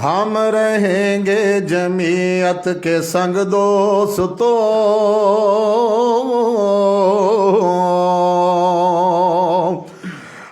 ہم رہیں گے جمعیت کے سنگ دوستو،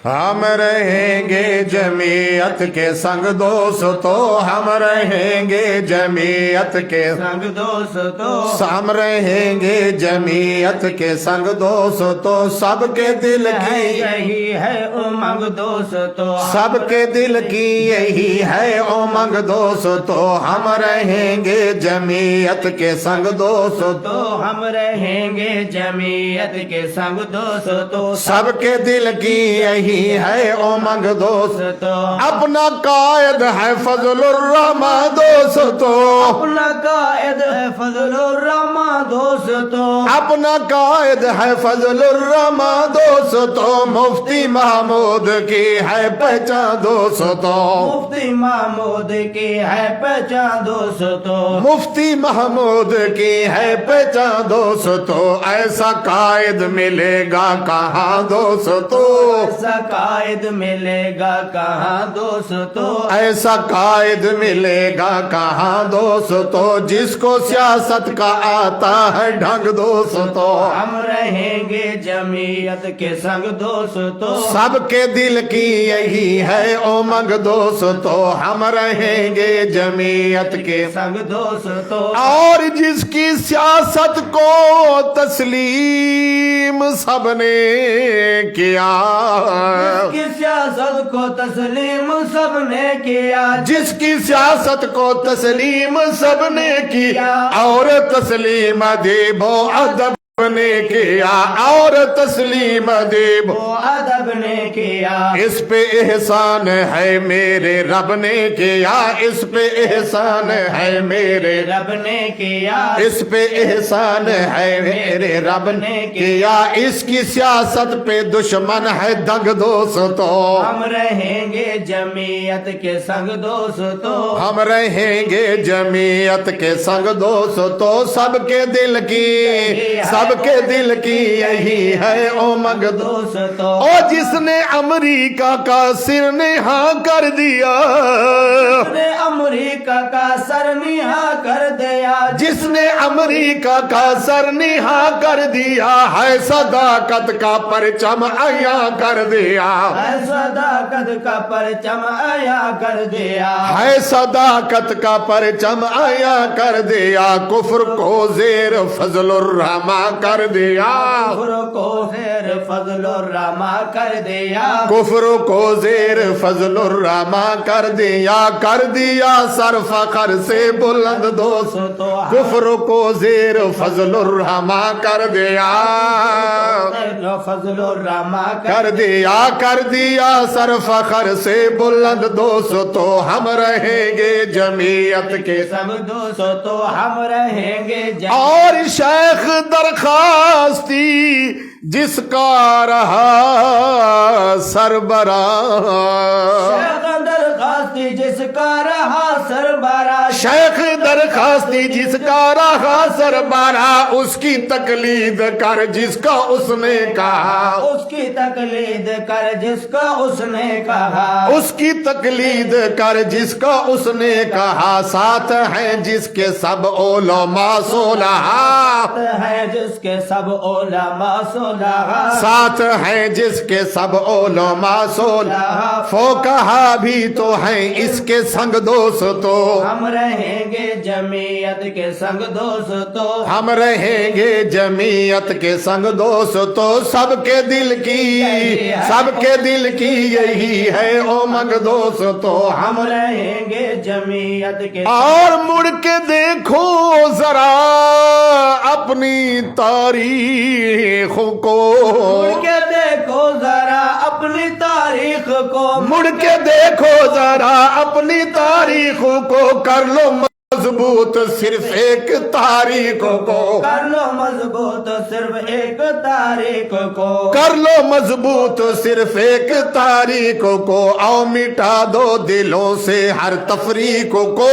ہم رہیں گے جمعیت کے سنگ دوستو، ہم رہیں گے جمعیت کے سنگ دوستو، ہم رہیں گے جمعیت کے سنگ دوستو، سب کے دل کی یہی ہے امنگ دوستو، سب کے دل کی یہی ہے امنگ دوستو، ہم رہیں گے جمعیت کے سنگ دوستو، ہم رہیں گے جمعیت کے سنگ دوستو، سب کے دل کی یہی ہے امنگ دوستو، اپنا قائد ہے فضل الرحمن دوستو، اپنا قائد ہے فضل الرحمن دوستو، اپنا قائد ہے فضل الرحمن دوستو، مفتی محمود کی ہے پہچان دوستو، مفتی محمود کی ہے پہچان دوستو، مفتی محمود کی ہے پہچان دوستو، ایسا قائد ملے گا کہاں دوستو، ایسا قائد ملے گا کہاں دوستو، ایسا قائد ملے گا کہاں دوستو، جس کو سیاست کا آتا ہے ڈھنگ دوستو، ہم رہیں گے جمعیت کے سنگ دوستو، سب کے دل کی یہی ہے امنگ دوستو، ہم رہیں گے جمعیت کے سنگ دوستو، اور جس کی سیاست کو تسلیم سب نے کیا، کی سیاست کو تسلیم سب نے کیا، جس کی سیاست کو تسلیم سب نے کیا، اور تسلیم ادب و ادب نے کیا، اور تسلیم ادب وہ ادب نے کیا، اس پہ احسان ہے میرے رب نے کیا، اس پہ احسان ہے میرے رب نے کیا، اس پہ احسان ہے میرے رب نے کیا، اس کی سیاست پہ دشمن ہے دنگ دوستو، ہم رہیں گے جمعیت کے سنگ دوستو، ہم رہیں گے جمعیت کے سنگ دوستو، سب کے دل کی سب کے دل کی یہی ہے امنگ دوستو، اور جس نے امریکہ کا سر نہا کر دیا، نے امریکہ کا سر نہا کر دیا، جس نے امریکہ کا سر نہا کر دیا، ہے صداقت کا پرچم عیاں کر دیا، ہے صداقت کا پرچم عیاں کر دیا، ہے صداقت کا پرچم عیاں کر دیا، کفر کو زیر فضل الرحمن کر دیا، کفر کو زیر فضل الرحمن کر دیا، کفر کو زیر فضل الرحمن کر دیا سر فخر سے بلند دوستو، کفر کو زیر فضل الرحمن کر دیا، فضل الرحمن کر دیا سر فخر سے بلند دوستو، ہم رہیں گے جمعیت کے سب دوستو، ہم رہیں گے اور شیخ درخواستی جس کا رہا سربراہ، شیخ درخواستی جس کا رہا سربراہ، شیخ درخواستی جس کا رہا سربراہ، اس کی تقلید کر جس کا اس نے کہا، اس کی تقلید کر جس کا اس نے کہا، اس کی تقلید کر جس کا اس نے کہا، ساتھ ہیں جس کے سب علماء صلحاء، ہے جس کے سب علماء صلحاء، ساتھ ہیں جس کے سب علماء صلحاء، فقہا بھی تو ہیں اس کے سنگ دوستو، ہم رہیں گے جمعیت کے سنگ دوستو، ہم رہیں گے جمعیت کے سنگ دوستو، سب کے دل کی یہی ہے امنگ دوستو، ہم رہیں گے جمعیت کے اور مڑ کے دیکھو ذرا اپنی تاریخ کو، مڑ کے دیکھو ذرا اپنی تاریخ کو، مڑ کے دیکھو ذرا اپنی تاریخ کو، کر لو مضبوط صرف ایک تاریخ کو کر لو مضبوط صرف ایک تاریخ کو کر لو مضبوط صرف ایک تاریخ کو آؤ مٹا دو دلوں سے ہر تفریق کو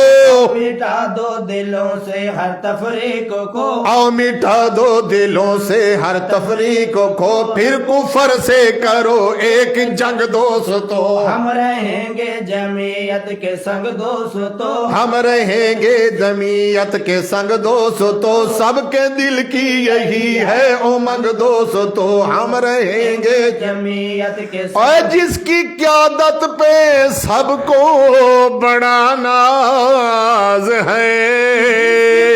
مٹا دو دلوں سے ہر تفریق کو آؤ مٹا دو دلوں سے ہر تفریق کو پھر کفر سے کرو ایک جنگ دوستو ہم رہیں گے جمعیت کے سنگ دوستو ہم رہیں گے جمعیت کے سنگ دوستو سب کے دل کی یہی ہے امنگ دوستو ہم رہیں گے جمعیت کے اور جس کی قیادت پہ سب کو بڑا ناز ہے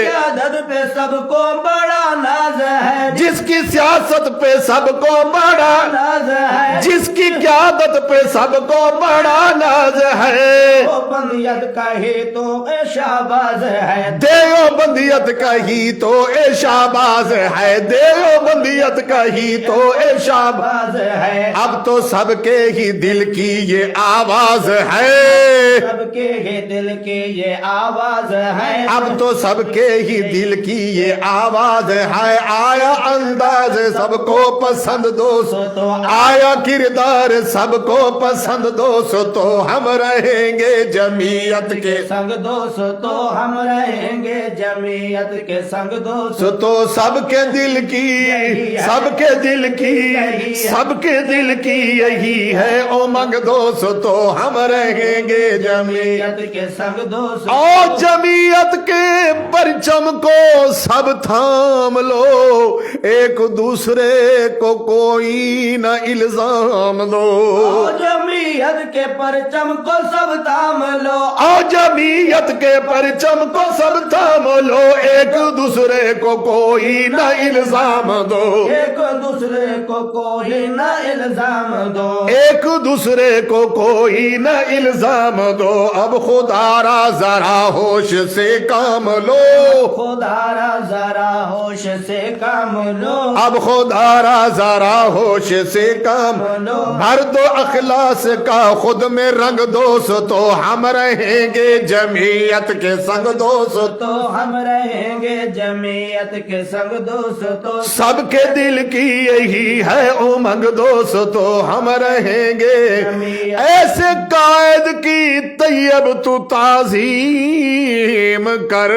قیادت پہ سب کو بڑا ناز ہے جس کی سیاست پہ سب کو بڑا ناز ہے جس کی قیادت پہ سب کو بڑا ناز ہے وہ بندیت کا ہی تو شہباز ہے دیوبندیت کا ہی تو اے شہباز ہے دیوبندیت کا ہی تو اے شہباز باز ہے اب تو سب کے ہی دل کی یہ آواز ہے سب کے ہی دل کی یہ آواز ہے اب تو سب کے ہی دل کی یہ آواز ہے آیا انداز سب کو پسند دوستو آیا کردار سب کو پسند دوستو ہم رہیں گے جمعیت کے سنگ دوستو ہم رہیں گے جمعیت کے سنگ دوستو تو سب کے دل کی سب کے دل کی سب کے دل کی یہی ہے امنگ دوستو ہم رہیں گے جمعیت کے سنگ دوستو اور جمعیت کے پرچم کو سب تھام لو ایک دوسرے کو کوئی نہ الزام دو جمعیت کے پرچم کو سب تھام لو اور جمعیت کے پرچم کو سب تھام لو ایک دوسرے کو کوئی نہ الزام دو ایک دوسرے کو کوئی نہ الزام دو ایک دوسرے کو کوئی نہ الزام دو اب خدا را ذرا ہوش سے کام لو خدا را ذرا ہوش سے کام لو اب خدا را ذرا ہوش سے کام لو بھر دو اخلاص کا خود میں رنگ دوستو ہم رہیں گے جمعیت کے سنگ دوستو تو ہم رہیں گے جمعیت کے سنگ دوستو سب کے دل کی یہی ہے امنگ دوستو ہم رہیں گے ایسے قائد کی طیب تو تعظیم کر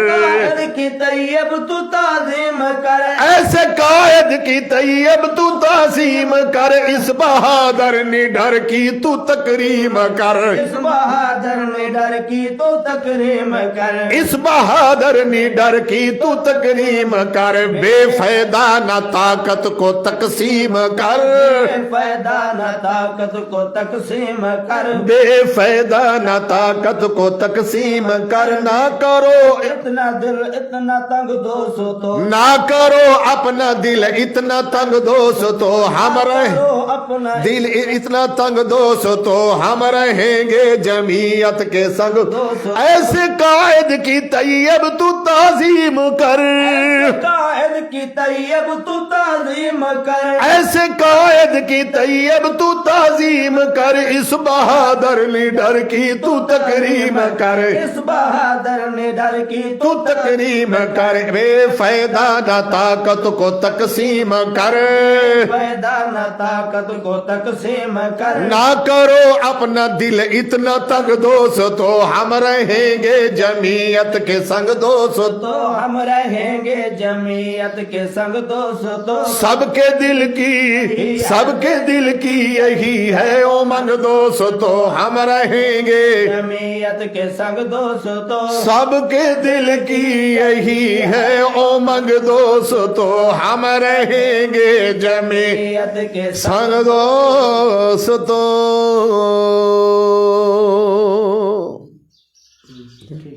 قائد کی طیب تو تعظیم کر ایسے قائد کی طیب تو تعظیم کر اس بہادر نڈر کی تو تکریم کر اس بہادر نڈر کی تو تکریم کر اس بہادر نڈر کی تو تکریم کر بے فائدہ نہ طاقت کو تقسیم کر بے فائدہ نہ طاقت کو تقسیم کر بے فائدہ نہ طاقت کو تقسیم کر نہ کرو اتنا دل اتنا تنگ دوستو نہ کرو اپنا دل اتنا تنگ دوستو ہم رہیں اپنا دل اتنا تنگ دوستو ہم رہیں گے جمعیت کے سنگ ایسے قائد کی طیب تو تعظیم کر قائد کی طیب تو تعظیم کر ایسے قائد کی طیب تو تعظیم کر اس بہادر لیڈر کی تو تکریم کر اس بہادر نڈر کی تو تکریم کر بے فائدہ نہ طاقت کو تقسیم کر فائدہ نہ طاقت کو تقسیم کر نہ کرو اپنا دل اتنا تنگ دوستو ہم رہیں گے جمعیت کے سنگ دوستو تو ہم رہیں گے جمعیت کے سنگ دوستو سب کے دل کی یہی ہے امنگ دوستو ہم رہیں گے جمعیت کے سنگ دوستو سب کے دل کی یہی ہے امنگ دوستو ہم رہیں گے جمعیت کے سنگ دوستو سنگ